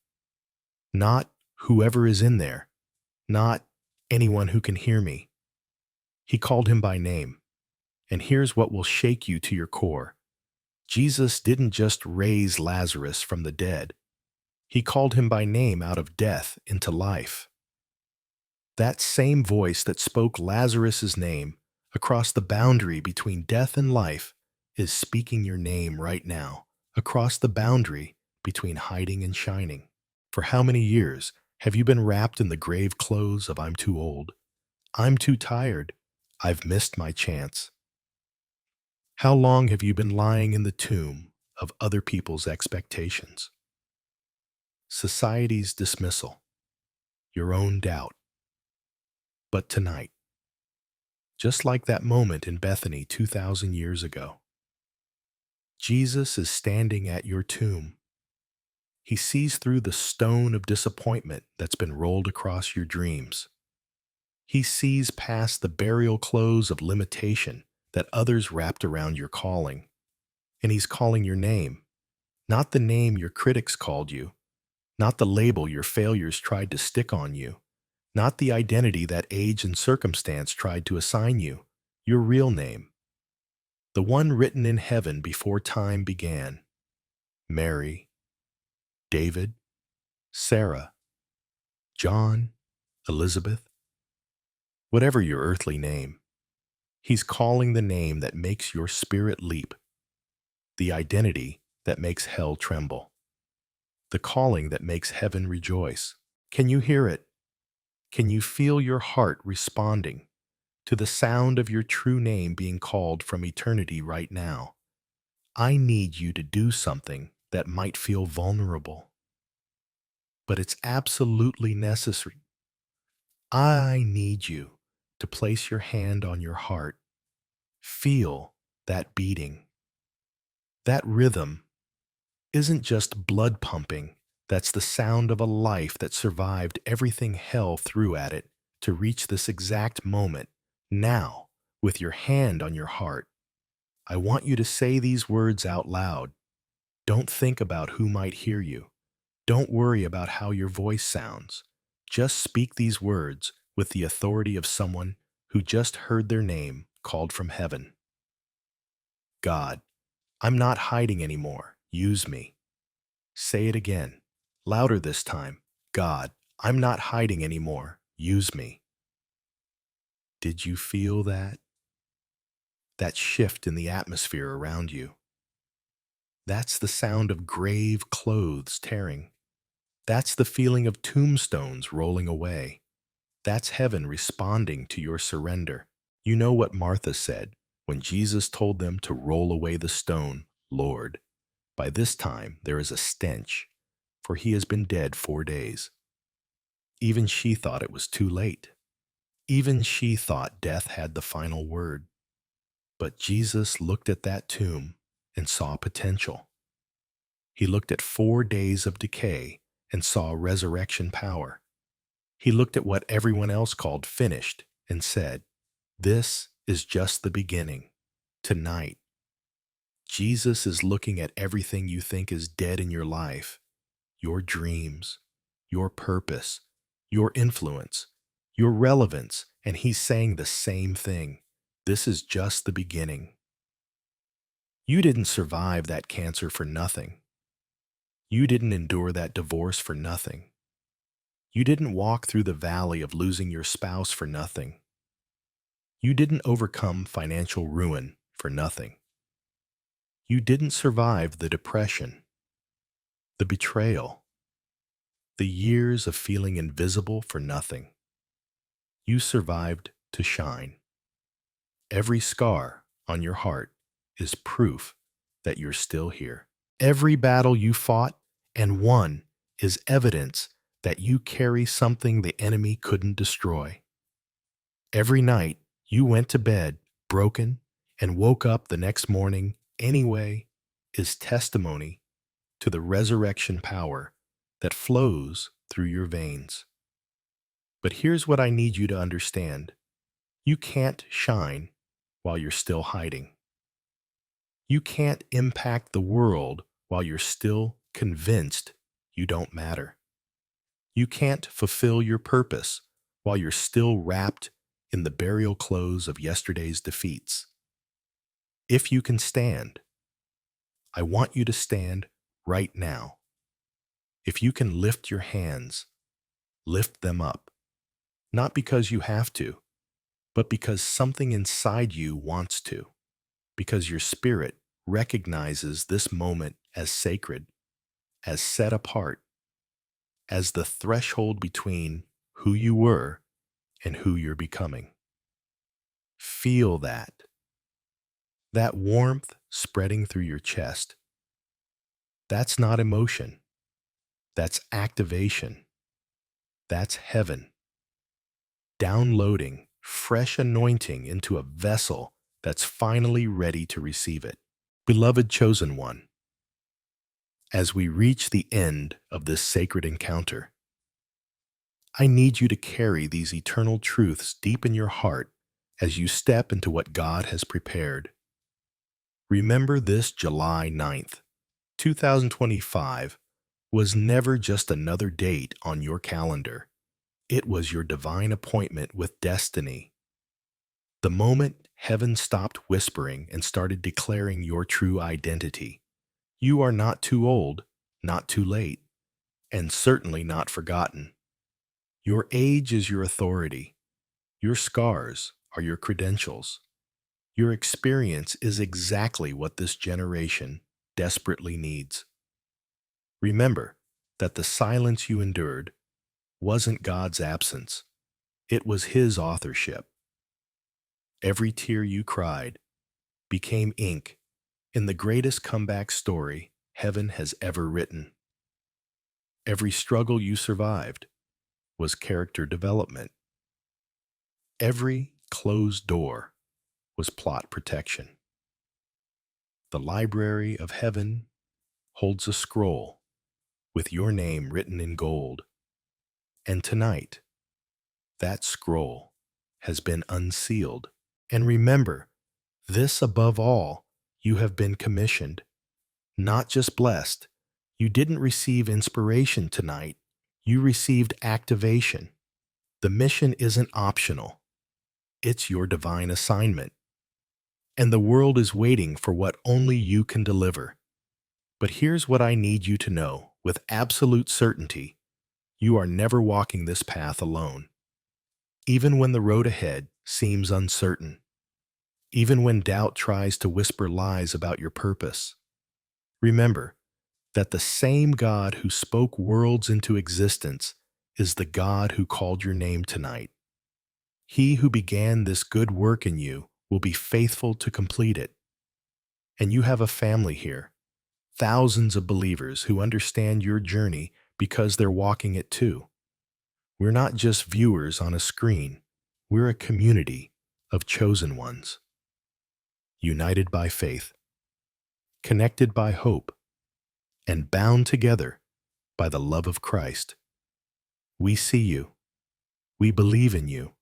Not whoever is in there, not anyone who can hear me. He called him by name. And here's what will shake you to your core. Jesus didn't just raise Lazarus from the dead. He called him by name out of death into life. That same voice that spoke Lazarus' name across the boundary between death and life is speaking your name right now, across the boundary between hiding and shining. For how many years have you been wrapped in the grave clothes of I'm too old? I'm too tired. I've missed my chance. How long have you been lying in the tomb of other people's expectations? Society's dismissal, your own doubt. But tonight, just like that moment in Bethany 2,000 years ago, Jesus is standing at your tomb. He sees through the stone of disappointment that's been rolled across your dreams. He sees past the burial clothes of limitation that others wrapped around your calling. And he's calling your name, not the name your critics called you, not the label your failures tried to stick on you, not the identity that age and circumstance tried to assign you, your real name, the one written in heaven before time began. Mary, David, Sarah, John, Elizabeth, whatever your earthly name, he's calling the name that makes your spirit leap, the identity that makes hell tremble, the calling that makes heaven rejoice. Can you hear it? Can you feel your heart responding to the sound of your true name being called from eternity right now? I need you to do something that might feel vulnerable, but it's absolutely necessary. I need you to place your hand on your heart. Feel that beating. That rhythm isn't just blood pumping. That's the sound of a life that survived everything hell threw at it to reach this exact moment. Now, with your hand on your heart, I want you to say these words out loud. Don't think about who might hear you. Don't worry about how your voice sounds. Just speak these words with the authority of someone who just heard their name called from heaven. God, I'm not hiding anymore. Use me. Say it again, louder this time. God, I'm not hiding anymore. Use me. Did you feel that? That shift in the atmosphere around you? That's the sound of grave clothes tearing. That's the feeling of tombstones rolling away. That's heaven responding to your surrender. You know what Martha said when Jesus told them to roll away the stone, Lord, by this time there is a stench, for he has been dead 4 days. Even she thought it was too late. Even she thought death had the final word. But Jesus looked at that tomb and saw potential. He looked at 4 days of decay and saw resurrection power. He looked at what everyone else called finished and said, this is just the beginning. Tonight, Jesus is looking at everything you think is dead in your life, your dreams, your purpose, your influence, your relevance, and he's saying the same thing. This is just the beginning. You didn't survive that cancer for nothing. You didn't endure that divorce for nothing. You didn't walk through the valley of losing your spouse for nothing. You didn't overcome financial ruin for nothing. You didn't survive the depression, the betrayal, the years of feeling invisible for nothing. You survived to shine. Every scar on your heart is proof that you're still here. Every battle you fought and won is evidence that you carry something the enemy couldn't destroy. Every night you went to bed broken and woke up the next morning anyway is testimony to the resurrection power that flows through your veins. But here's what I need you to understand. You can't shine while you're still hiding. You can't impact the world while you're still convinced you don't matter. You can't fulfill your purpose while you're still wrapped in the burial clothes of yesterday's defeats. If you can stand, I want you to stand right now. If you can lift your hands, lift them up. Not because you have to, but because something inside you wants to. Because your spirit recognizes this moment as sacred, as set apart, as the threshold between who you were and who you're becoming. Feel that warmth spreading through your chest. That's not emotion. That's activation. That's heaven. Downloading fresh anointing into a vessel that's finally ready to receive it. Beloved chosen one, as we reach the end of this sacred encounter, I need you to carry these eternal truths deep in your heart as you step into what God has prepared. Remember this July 9th, 2025 was never just another date on your calendar. It was your divine appointment with destiny. The moment heaven stopped whispering and started declaring your true identity. You are not too old, not too late, and certainly not forgotten. Your age is your authority. Your scars are your credentials. Your experience is exactly what this generation desperately needs. Remember that the silence you endured wasn't God's absence. It was His authorship. Every tear you cried became ink in the greatest comeback story heaven has ever written. Every struggle you survived was character development. Every closed door was plot protection. The library of heaven holds a scroll with your name written in gold. And tonight, that scroll has been unsealed. And remember, this above all, you have been commissioned, not just blessed. You didn't receive inspiration tonight, you received activation. The mission isn't optional, it's your divine assignment. And the world is waiting for what only you can deliver. But here's what I need you to know with absolute certainty. You are never walking this path alone. Even when the road ahead seems uncertain, even when doubt tries to whisper lies about your purpose, remember that the same God who spoke worlds into existence is the God who called your name tonight. He who began this good work in you will be faithful to complete it. And you have a family here, thousands of believers who understand your journey because they're walking it too. We're not just viewers on a screen. We're a community of chosen ones, united by faith, connected by hope, and bound together by the love of Christ. We see you, we believe in you,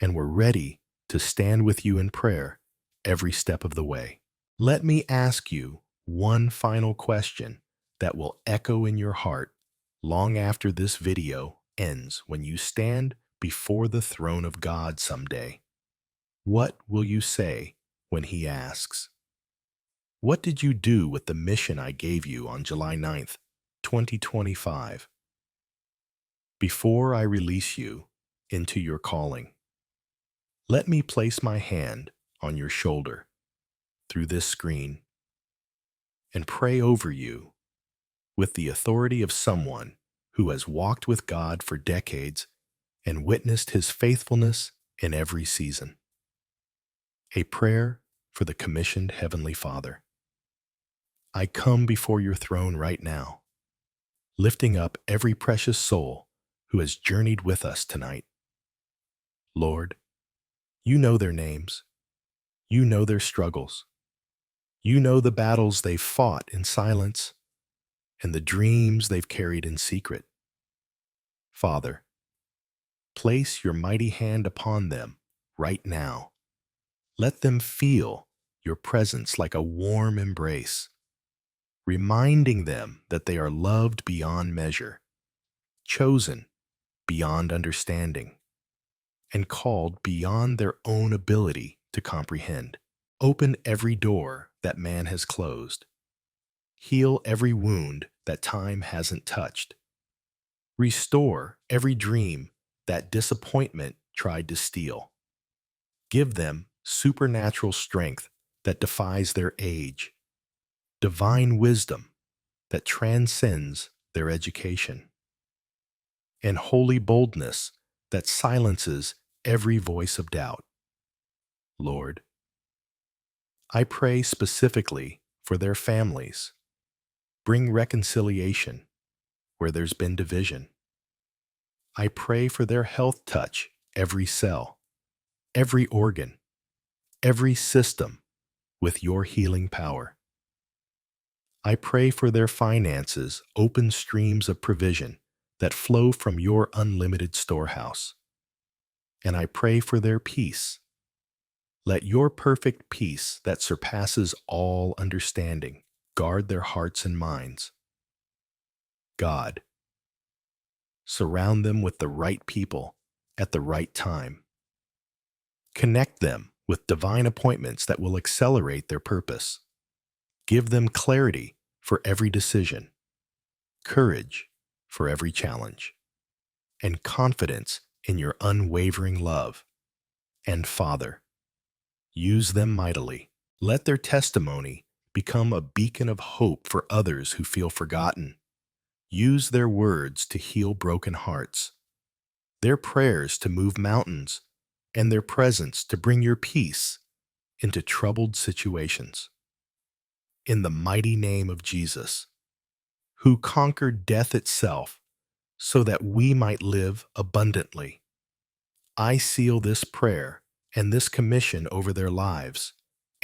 and we're ready to stand with you in prayer every step of the way. Let me ask you one final question that will echo in your heart long after this video ends when you stand before the throne of God someday. What will you say when He asks, What did you do with the mission I gave you on July 9th, 2025? Before I release you into your calling, let me place my hand on your shoulder through this screen and pray over you with the authority of someone who has walked with God for decades and witnessed his faithfulness in every season. A prayer for the commissioned Heavenly Father. I come before your throne right now, lifting up every precious soul who has journeyed with us tonight. Lord, you know their names. You know their struggles. You know the battles they've fought in silence and the dreams they've carried in secret. Father, place your mighty hand upon them right now. Let them feel your presence like a warm embrace, reminding them that they are loved beyond measure, chosen beyond understanding, and called beyond their own ability to comprehend. Open every door that man has closed. Heal every wound that time hasn't touched. Restore every dream that disappointment tried to steal. Give them supernatural strength that defies their age, divine wisdom that transcends their education, and holy boldness that silences every voice of doubt. Lord, I pray specifically for their families. Bring reconciliation where there's been division. I pray for their health touch every cell, every organ, every system with your healing power. I pray for their finances, open streams of provision that flow from your unlimited storehouse. And I pray for their peace. Let your perfect peace that surpasses all understanding guard their hearts and minds. God, surround them with the right people at the right time. Connect them with divine appointments that will accelerate their purpose. Give them clarity for every decision, courage for every challenge, and confidence in your unwavering love. And Father, use them mightily. Let their testimony become a beacon of hope for others who feel forgotten. Use their words to heal broken hearts, their prayers to move mountains, and their presence to bring your peace into troubled situations. In the mighty name of Jesus, who conquered death itself so that we might live abundantly, I seal this prayer and this commission over their lives.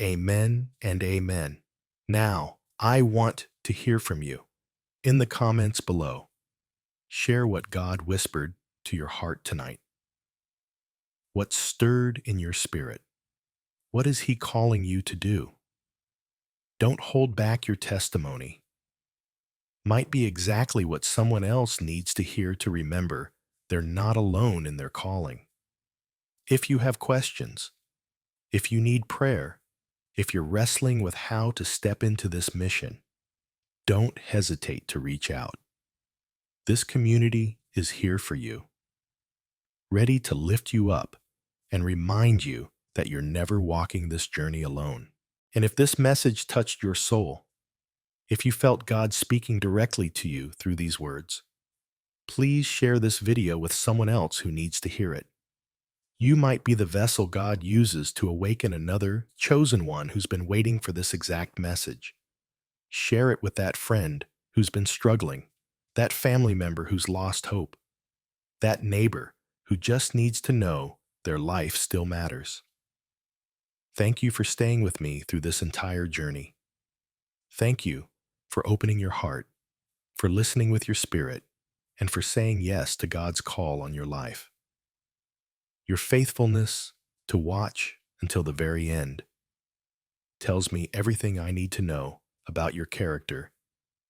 Amen and amen. Now, I want to hear from you. In the comments below, share what God whispered to your heart tonight. What stirred in your spirit? What is He calling you to do? Don't hold back your testimony. Might be exactly what someone else needs to hear to remember they're not alone in their calling. If you have questions, if you need prayer, if you're wrestling with how to step into this mission, don't hesitate to reach out. This community is here for you, ready to lift you up and remind you that you're never walking this journey alone. And if this message touched your soul, if you felt God speaking directly to you through these words, please share this video with someone else who needs to hear it. You might be the vessel God uses to awaken another chosen one who's been waiting for this exact message. Share it with that friend who's been struggling, that family member who's lost hope, that neighbor who just needs to know their life still matters. Thank you for staying with me through this entire journey. Thank you for opening your heart, for listening with your spirit, and for saying yes to God's call on your life. Your faithfulness to watch until the very end tells me everything I need to know about your character.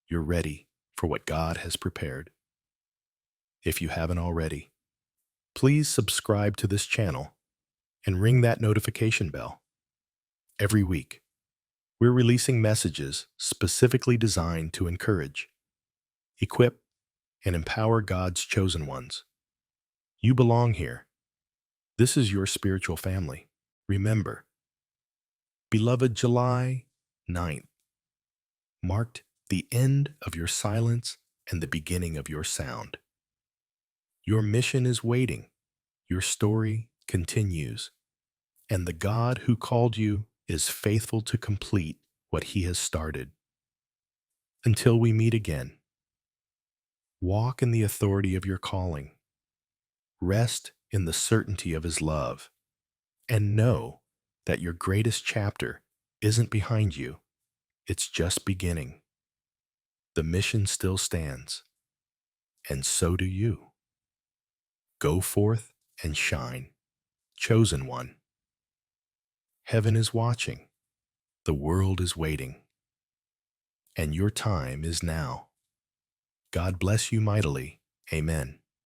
You're ready for what God has prepared. If you haven't already, please subscribe to this channel and ring that notification bell. Every week, We're releasing messages specifically designed to encourage, equip, and empower God's chosen ones. You belong here. This is your spiritual family. Remember, beloved, July 9th marked the end of your silence and the beginning of your sound. Your mission is waiting. Your story continues. And the God who called you is faithful to complete what he has started. Until we meet again, walk in the authority of your calling, rest in the certainty of his love, and know that your greatest chapter isn't behind you, it's just beginning. The mission still stands, and so do you. Go forth and shine, chosen one. Heaven is watching, the world is waiting, and your time is now. God bless you mightily. Amen.